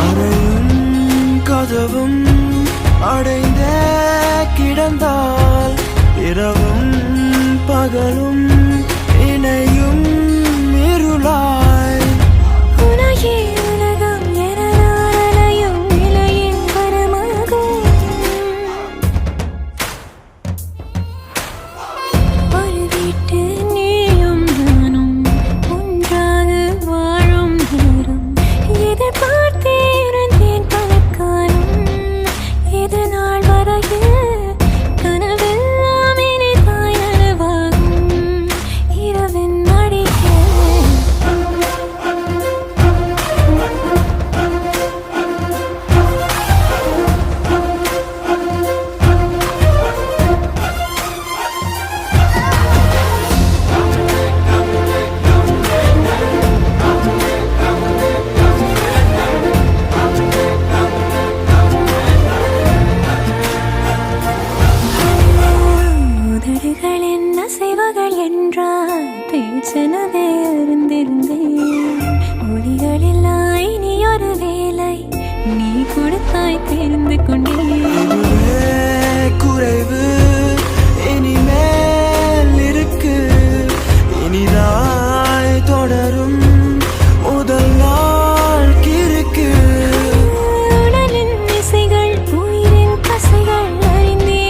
அறையும் கதவும் அடைந்தே கிடந்தால் இரவும் பகலும் இணையும் இருளாய் உலகே உலகம் என அலையும் நிலையின் வரமாகும் ஒரு வீட்டு நீயும் நானும் ஒன்றாக வாழும் நேரம் எதிர்பார்த்தே இருந்தேன் பல காலம் இது நாள் வரையில் கனவெல்லாம் இனிதாய் நனவாகும் இரவின் மடியில் உதடுகள் என்ன செய்வகள் என்றால் பேச்சனவே அறிந்திருந்தேன் ஒளிகளெல்லாம் இனி ஒரு வேலை நீ கொடுத்தாய் தெரிந்து கொண்டேன் குறைவு